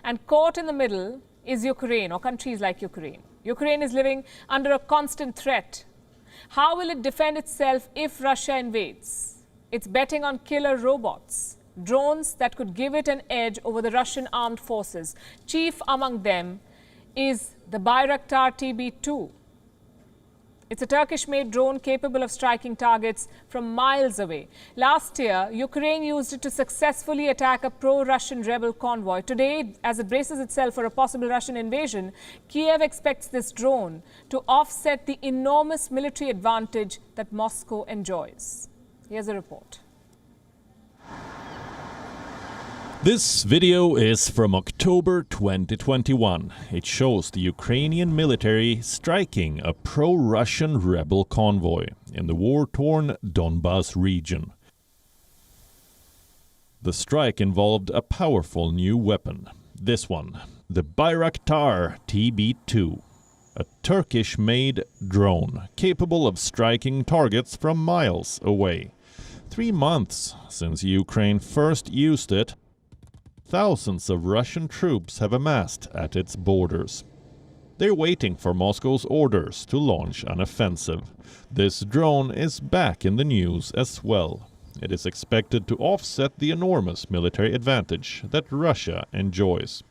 And caught in the middle is Ukraine, or countries like Ukraine. Ukraine is living under a constant threat. How will it defend itself if Russia invades? It's betting on killer robots, drones that could give it an edge over the Russian armed forces. Chief among them is the Bayraktar TB2. It's a Turkish-made drone capable of striking targets from miles away. Last year, Ukraine used it to successfully attack a pro-Russian rebel convoy. Today, as it braces itself for a possible Russian invasion, Kiev expects this drone to offset the enormous military advantage that Moscow enjoys. Here's a report. This video is from October 2021. It shows the Ukrainian military striking a pro-Russian rebel convoy in the war-torn Donbas region. The strike involved a powerful new weapon. This one, the Bayraktar TB2, a Turkish-made drone capable of striking targets from miles away. 3 months since Ukraine first used it, thousands of Russian troops have amassed at its borders. They're waiting for Moscow's orders to launch an offensive. This drone is back in the news as well. It is expected to offset the enormous military advantage that Russia enjoys.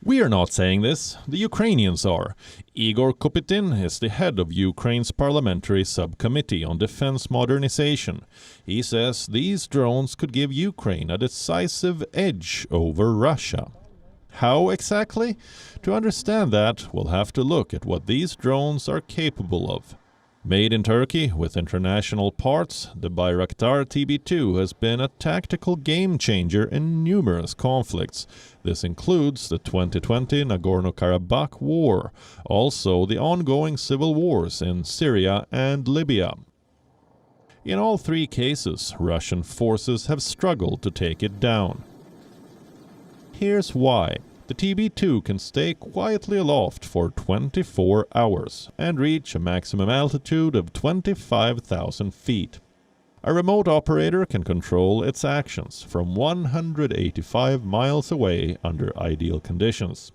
We are not saying this, the Ukrainians are. Igor Kopitin is the head of Ukraine's parliamentary subcommittee on defense modernization. He says these drones could give Ukraine a decisive edge over Russia. How exactly? To understand that, we'll have to look at what these drones are capable of. Made in Turkey with international parts, the Bayraktar TB2 has been a tactical game-changer in numerous conflicts. This includes the 2020 Nagorno-Karabakh War, also the ongoing civil wars in Syria and Libya. In all 3 cases, Russian forces have struggled to take it down. Here's why. The TB2 can stay quietly aloft for 24 hours and reach a maximum altitude of 25,000 feet. A remote operator can control its actions from 185 miles away under ideal conditions.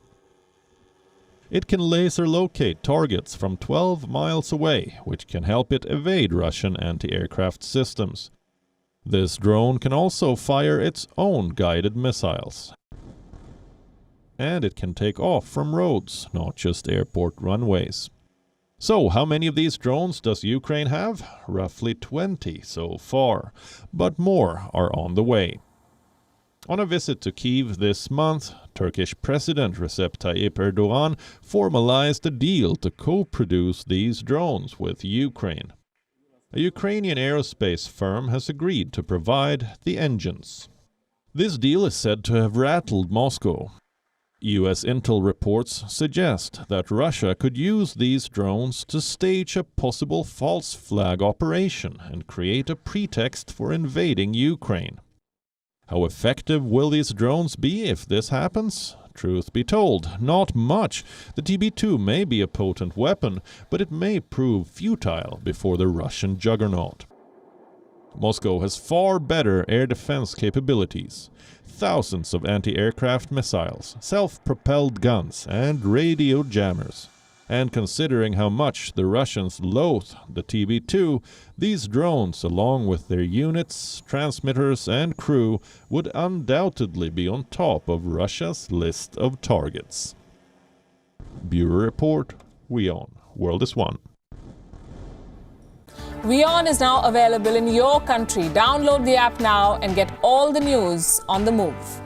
It can laser locate targets from 12 miles away, which can help it evade Russian anti-aircraft systems. This drone can also fire its own guided missiles. And it can take off from roads, not just airport runways. So, how many of these drones does Ukraine have? Roughly 20 so far, but more are on the way. On a visit to Kyiv this month, Turkish President Recep Tayyip Erdogan formalized a deal to co-produce these drones with Ukraine. A Ukrainian aerospace firm has agreed to provide the engines. This deal is said to have rattled Moscow. U.S. intel reports suggest that Russia could use these drones to stage a possible false flag operation and create a pretext for invading Ukraine. How effective will these drones be if this happens? Truth be told, not much. The TB2 may be a potent weapon, but it may prove futile before the Russian juggernaut. Moscow has far better air defense capabilities. Thousands of anti-aircraft missiles, self-propelled guns, and radio jammers. And considering how much the Russians loathe the TB2, these drones, along with their units, transmitters, and crew, would undoubtedly be on top of Russia's list of targets. Bureau Report, Wion. World is One. Wion is now available in your country. Download the app now and get all the news on the move.